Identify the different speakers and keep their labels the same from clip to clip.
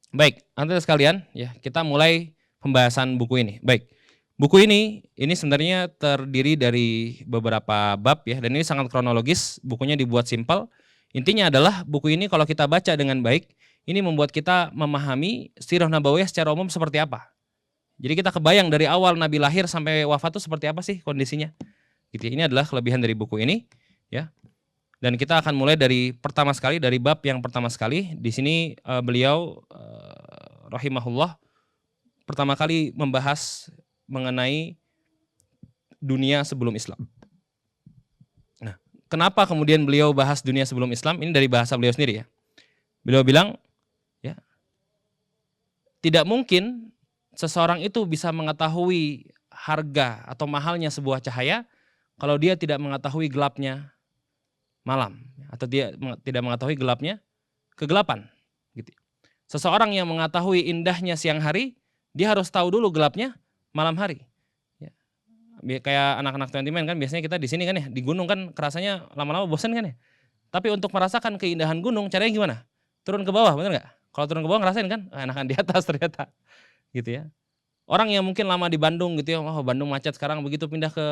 Speaker 1: Baik, teman-teman sekalian, ya kita mulai pembahasan buku ini. Baik, buku ini sebenarnya terdiri dari beberapa bab ya, dan ini sangat kronologis. Bukunya dibuat simpel. Intinya adalah buku ini kalau kita baca dengan baik, ini membuat kita memahami sirah nabawiyah secara umum seperti apa. Jadi kita kebayang dari awal Nabi lahir sampai wafat itu seperti apa sih kondisinya. Gitu. Ini adalah kelebihan dari buku ini, ya. Dan kita akan mulai dari pertama sekali, dari bab yang pertama sekali. Di sini beliau rahimahullah pertama kali membahas mengenai dunia sebelum Islam. Nah, kenapa kemudian beliau bahas dunia sebelum Islam? Ini dari bahasa beliau sendiri ya. Beliau bilang, ya, tidak mungkin seseorang itu bisa mengetahui harga atau mahalnya sebuah cahaya kalau dia tidak mengetahui gelapnya malam, atau dia tidak mengetahui gelapnya kegelapan. Gitu. Seseorang yang mengetahui indahnya siang hari, dia harus tahu dulu gelapnya malam hari. Ya. Kayak anak-anak 21 kan biasanya kita di sini kan ya, di gunung kan kerasanya lama-lama bosan kan ya. Tapi untuk merasakan keindahan gunung, caranya gimana? Turun ke bawah, benar nggak? Kalau turun ke bawah ngerasain kan, enakan di atas ternyata. Gitu ya. Orang yang mungkin lama di Bandung gitu ya, oh Bandung macet sekarang, begitu pindah ke,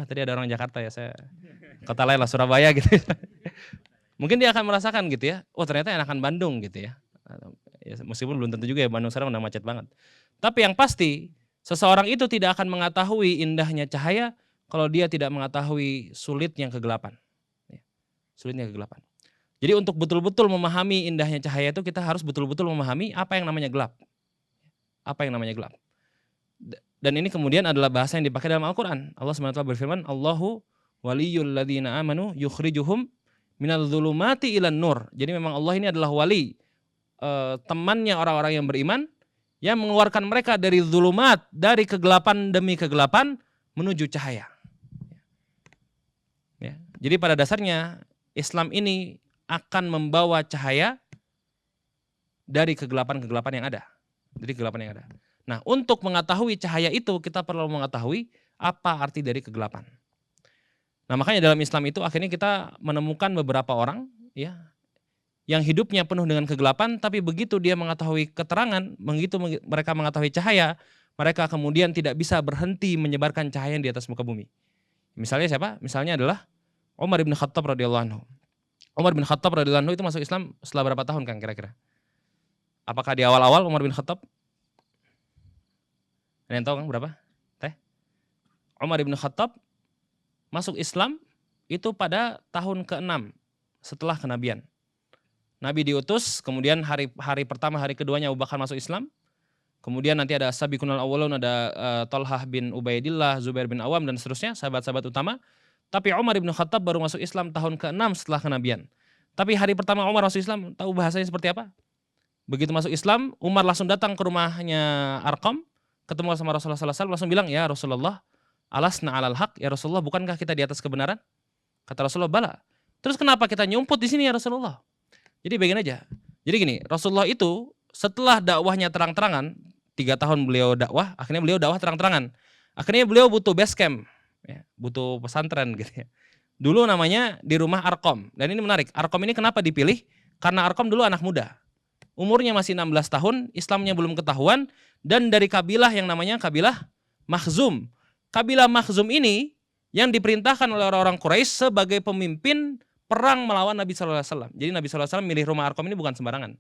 Speaker 1: tadi ada orang Jakarta ya, saya kota lain lah, Surabaya gitu ya. Mungkin dia akan merasakan gitu ya, oh ternyata enakan Bandung gitu ya. Ya meskipun belum tentu juga ya, Bandung sekarang udah macet banget. Tapi yang pasti, seseorang itu tidak akan mengetahui indahnya cahaya kalau dia tidak mengetahui sulitnya kegelapan. Ya, sulitnya kegelapan. Jadi untuk betul-betul memahami indahnya cahaya itu, kita harus betul-betul memahami apa yang namanya gelap. Apa yang namanya gelap. Dan ini kemudian adalah bahasa yang dipakai dalam Al-Quran. Allah SWT berfirman, Allahu waliyul ladzina amanu yukhrijuhum minal dzulumati ilan nur. Jadi memang Allah ini adalah wali, temannya orang-orang yang beriman, yang mengeluarkan mereka dari zulumat, dari kegelapan demi kegelapan, menuju cahaya. Ya. Jadi pada dasarnya Islam ini akan membawa cahaya dari kegelapan-kegelapan yang ada. Dari kegelapan yang ada. Nah, untuk mengetahui cahaya itu, kita perlu mengetahui apa arti dari kegelapan. Nah, makanya dalam Islam itu akhirnya kita menemukan beberapa orang ya yang hidupnya penuh dengan kegelapan, tapi begitu dia mengetahui keterangan, begitu mereka mengetahui cahaya, mereka kemudian tidak bisa berhenti menyebarkan cahaya di atas muka bumi. Misalnya siapa? Misalnya adalah Umar bin Khattab radhiyallahu anhu. Umar bin Khattab radhiyallahu anhu itu masuk Islam setelah berapa tahun kan kira-kira? Apakah di awal-awal Umar bin Khattab? Ada yang tahu kan berapa? Teh? Umar bin Khattab masuk Islam itu pada tahun ke-6 setelah kenabian. Nabi diutus, kemudian hari pertama, hari keduanya Abu Bakar masuk Islam. Kemudian nanti ada As-Sabiqunal Awwalun, ada Talhah bin Ubaidillah, Zubair bin Awam dan seterusnya, sahabat-sahabat utama. Tapi Umar bin Khattab baru masuk Islam tahun ke-6 setelah kenabian. Tapi hari pertama Umar masuk Islam, tahu bahasanya seperti apa? Begitu masuk Islam, Umar langsung datang ke rumahnya Arqam, ketemu sama Rasulullah SAW, langsung bilang, ya Rasulullah, alasna alal haq, ya Rasulullah, bukankah kita di atas kebenaran? Kata Rasulullah, bala. Terus kenapa kita nyumput di sini ya Rasulullah? Jadi bagian aja. Jadi gini, Rasulullah itu setelah dakwahnya terang-terangan, 3 tahun beliau dakwah, akhirnya beliau dakwah terang-terangan. Akhirnya beliau butuh base camp, ya, butuh pesantren gitu ya. Dulu namanya di rumah Arqam. Dan ini menarik, Arqam ini kenapa dipilih? Karena Arqam dulu anak muda. Umurnya masih 16 tahun, Islamnya belum ketahuan, dan dari kabilah yang namanya kabilah Makhzum. Kabilah Makhzum ini yang diperintahkan oleh orang-orang Quraisy sebagai pemimpin perang melawan Nabi SAW. Jadi Nabi SAW milih rumah Arqam ini bukan sembarangan.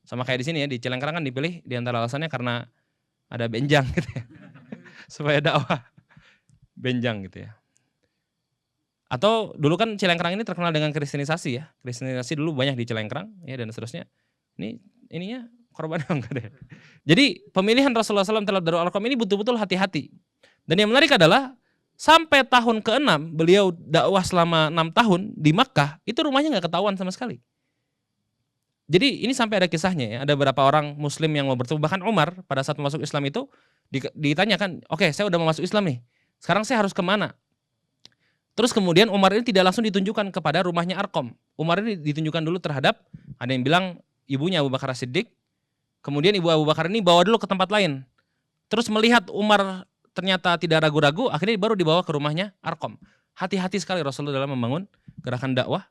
Speaker 1: Sama kayak di sini ya, di Cilengkrang kan dipilih diantara alasannya karena ada benjang gitu ya. Supaya dakwah benjang gitu ya. Atau dulu kan Cilengkrang ini terkenal dengan kristenisasi ya. Kristenisasi dulu banyak di Cilengkrang ya, dan seterusnya. Ininya korban enggak deh. Jadi pemilihan Rasulullah SAW terhadap Darul Arqam ini betul-betul hati-hati. Dan yang menarik adalah sampai tahun ke-6 beliau dakwah selama 6 tahun di Makkah, itu rumahnya nggak ketahuan sama sekali. Jadi ini sampai ada kisahnya ya, ada beberapa orang muslim yang mau bertemu, bahkan Umar pada saat masuk Islam itu ditanyakan, oke, saya udah mau masuk Islam nih, sekarang saya harus kemana? Terus kemudian Umar ini tidak langsung ditunjukkan kepada rumahnya Arqam. Umar ini ditunjukkan dulu terhadap, ada yang bilang ibunya Abu Bakar As-Siddiq, kemudian ibu Abu Bakar ini bawa dulu ke tempat lain. Terus melihat Umar ternyata tidak ragu-ragu, akhirnya baru dibawa ke rumahnya Arqam. Hati-hati sekali Rasulullah dalam membangun gerakan dakwah.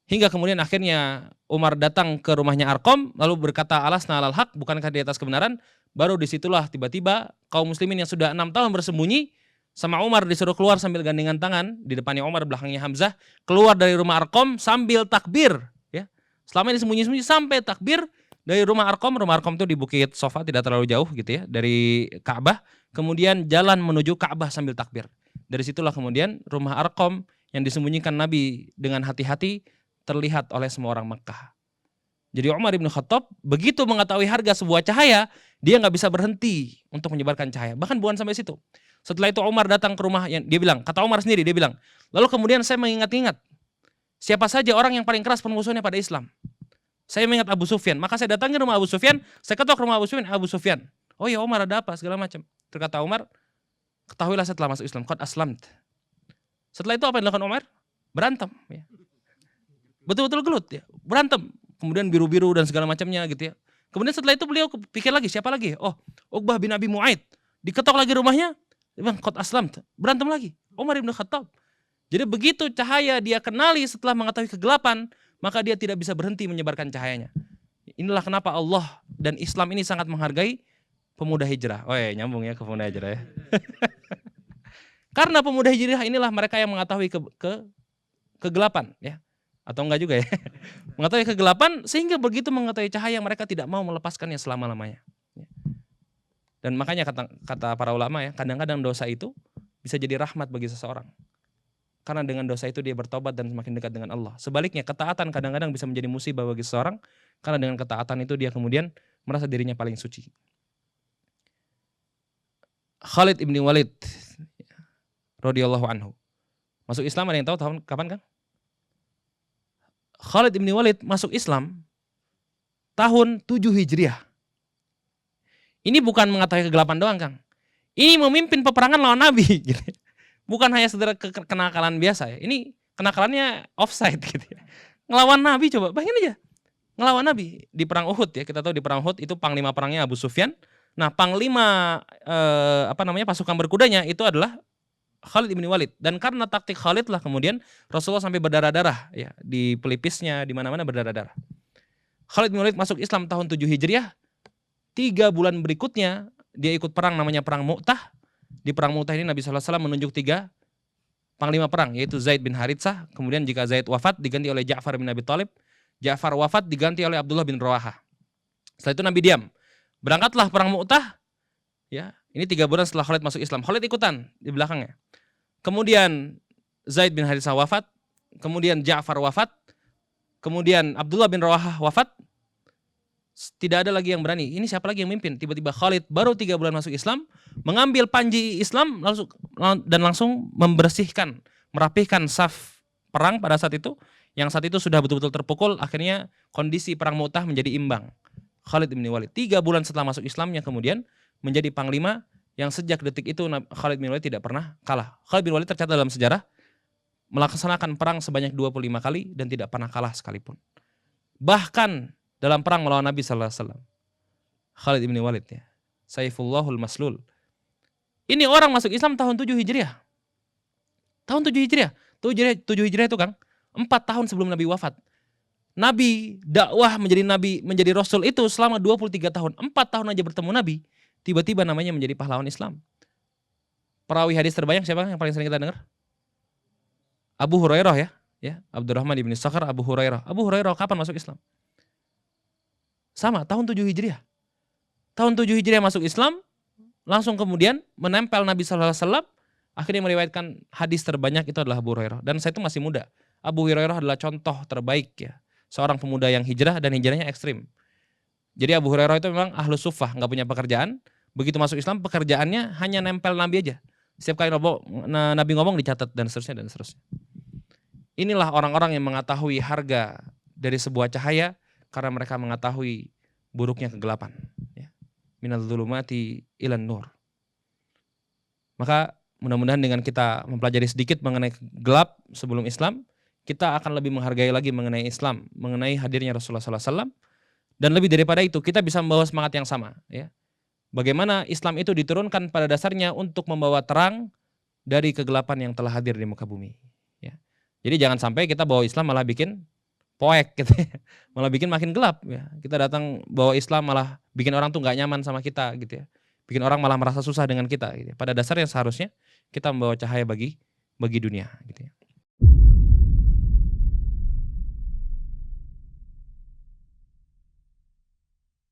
Speaker 1: Hingga kemudian akhirnya Umar datang ke rumahnya Arqam lalu berkata, alasna alal haq, bukankah di atas kebenaran? Baru disitulah tiba-tiba kaum muslimin yang sudah 6 tahun bersembunyi sama Umar disuruh keluar sambil gandengan tangan, di depannya Umar, belakangnya Hamzah, keluar dari rumah Arqam sambil takbir, ya. Selama ini sembunyi-sembunyi sampai takbir dari rumah Arqam itu di Bukit Sofa, tidak terlalu jauh gitu ya dari Ka'bah, kemudian jalan menuju Ka'bah sambil takbir. Dari situlah kemudian rumah Arqam yang disembunyikan Nabi dengan hati-hati terlihat oleh semua orang Mekah. Jadi Umar bin Khattab begitu mengetahui harga sebuah cahaya, dia nggak bisa berhenti untuk menyebarkan cahaya. Bahkan bukan sampai situ. Setelah itu Umar datang ke rumah, yang dia bilang, kata Umar sendiri, dia bilang, lalu kemudian saya mengingat-ingat siapa saja orang yang paling keras permusuhannya pada Islam. Saya mengingat Abu Sufyan, maka saya datang ke rumah Abu Sufyan, saya ketok ke rumah Abu Sufyan. Oh ya Umar, ada apa segala macam. Terkata Umar, ketahuilah setelah masuk Islam, qad aslamt. Setelah itu apa yang dilakukan Umar? Berantem. Ya. Betul-betul gelut ya, berantem. Kemudian biru-biru dan segala macamnya gitu ya. Kemudian setelah itu beliau pikir lagi, siapa lagi? Oh, Uqbah bin Abi Mu'aid. Diketok lagi rumahnya, bang, qad aslamt. Berantem lagi. Umar bin Khattab. Jadi begitu cahaya dia kenali setelah mengetahui kegelapan, maka dia tidak bisa berhenti menyebarkan cahayanya. Inilah kenapa Allah dan Islam ini sangat menghargai pemuda hijrah. Oh ya, nyambung ya ke pemuda hijrah ya. Karena pemuda hijrah inilah mereka yang mengetahui kegelapan ya. Atau enggak juga ya. Mengetahui kegelapan sehingga begitu mengetahui cahaya mereka tidak mau melepaskannya selama-lamanya. Dan makanya kata para ulama ya, kadang-kadang dosa itu bisa jadi rahmat bagi seseorang. Karena dengan dosa itu dia bertobat dan semakin dekat dengan Allah. Sebaliknya ketaatan kadang-kadang bisa menjadi musibah bagi seseorang karena dengan ketaatan itu dia kemudian merasa dirinya paling suci. Khalid ibn Walid radhiyallahu anhu. Masuk Islam ada yang tahu tahun kapan kan? Khalid ibn Walid masuk Islam tahun 7 Hijriah. Ini bukan mengetahui kegelapan doang, Kang. Ini memimpin peperangan lawan Nabi. Gitu. Bukan hanya sekedar kenakalan biasa ya. Ini kenakalannya offside gitu ya. Ngelawan Nabi coba, bayangin aja. Ngelawan Nabi di perang Uhud ya. Kita tahu di perang Uhud itu panglima perangnya Abu Sufyan. Nah, panglima pasukan berkudanya itu adalah Khalid bin Walid. Dan karena taktik Khalid lah kemudian Rasulullah sampai berdarah-darah ya, di pelipisnya di mana-mana berdarah-darah. Khalid bin Walid masuk Islam tahun 7 Hijriah. 3 bulan berikutnya dia ikut perang namanya perang Mu'tah. Di perang Mu'tah ini Nabi SAW menunjuk 3 panglima perang, yaitu Zaid bin Haritsah. Kemudian jika Zaid wafat diganti oleh Ja'far bin Abi Thalib. Ja'far wafat diganti oleh Abdullah bin Rawahah. Setelah itu Nabi diam. Berangkatlah perang Mu'tah. Ya, ini 3 bulan setelah Khalid masuk Islam. Khalid ikutan di belakangnya. Kemudian Zaid bin Haritsah wafat, kemudian Ja'far wafat, kemudian Abdullah bin Rawahah wafat. Tidak ada lagi yang berani. Ini siapa lagi yang memimpin? Tiba-tiba Khalid baru 3 bulan masuk Islam, mengambil panji Islam langsung membersihkan, merapihkan saf perang pada saat itu. Yang saat itu sudah betul-betul terpukul, akhirnya kondisi perang Mu'tah menjadi imbang. Khalid bin Walid 3 bulan setelah masuk Islamnya kemudian menjadi panglima yang sejak detik itu Khalid bin Walid tidak pernah kalah. Khalid bin Walid tercatat dalam sejarah melaksanakan perang sebanyak 25 kali dan tidak pernah kalah sekalipun. Bahkan dalam perang melawan Nabi sallallahu alaihi wasallam. Khalid bin Walid ya. Saifullahul Maslul. Ini orang masuk Islam tahun 7 Hijriah. Tahun 7 Hijriah. 7 Hijriah itu Kang, 4 tahun sebelum Nabi wafat. Nabi dakwah menjadi nabi, menjadi rasul itu selama 23 tahun. 4 tahun aja bertemu Nabi. Tiba-tiba namanya menjadi pahlawan Islam. Perawi hadis terbanyak siapa yang paling sering kita dengar? Abu Hurairah ya. Abdurrahman ibn Sakhar, Abu Hurairah. Abu Hurairah kapan masuk Islam? Sama, tahun 7 Hijriah. Tahun 7 Hijriah masuk Islam, langsung kemudian menempel Nabi sallallahu alaihi wasallam, akhirnya meriwayatkan hadis terbanyak itu adalah Abu Hurairah. Dan saya itu masih muda. Abu Hurairah adalah contoh terbaik ya. Seorang pemuda yang hijrah dan hijrahnya ekstrim. Jadi Abu Hurairah itu memang ahlu sufah, nggak punya pekerjaan. Begitu masuk Islam pekerjaannya hanya nempel Nabi aja. Setiap kali Nabi ngomong dicatat dan seterusnya dan seterusnya. Inilah orang-orang yang mengetahui harga dari sebuah cahaya karena mereka mengetahui buruknya kegelapan. Ya. Minal dzulumati ilan nur. Maka mudah-mudahan dengan kita mempelajari sedikit mengenai gelap sebelum Islam, kita akan lebih menghargai lagi mengenai Islam, mengenai hadirnya Rasulullah SAW. Dan lebih daripada itu, kita bisa membawa semangat yang sama. Ya. Bagaimana Islam itu diturunkan pada dasarnya untuk membawa terang dari kegelapan yang telah hadir di muka bumi. Ya. Jadi jangan sampai kita bawa Islam malah bikin poek gitu ya. Malah bikin makin gelap ya. Kita datang bawa Islam malah bikin orang tuh nggak nyaman sama kita gitu ya. Bikin orang malah merasa susah dengan kita gitu ya. Pada dasarnya seharusnya kita membawa cahaya bagi dunia gitu ya.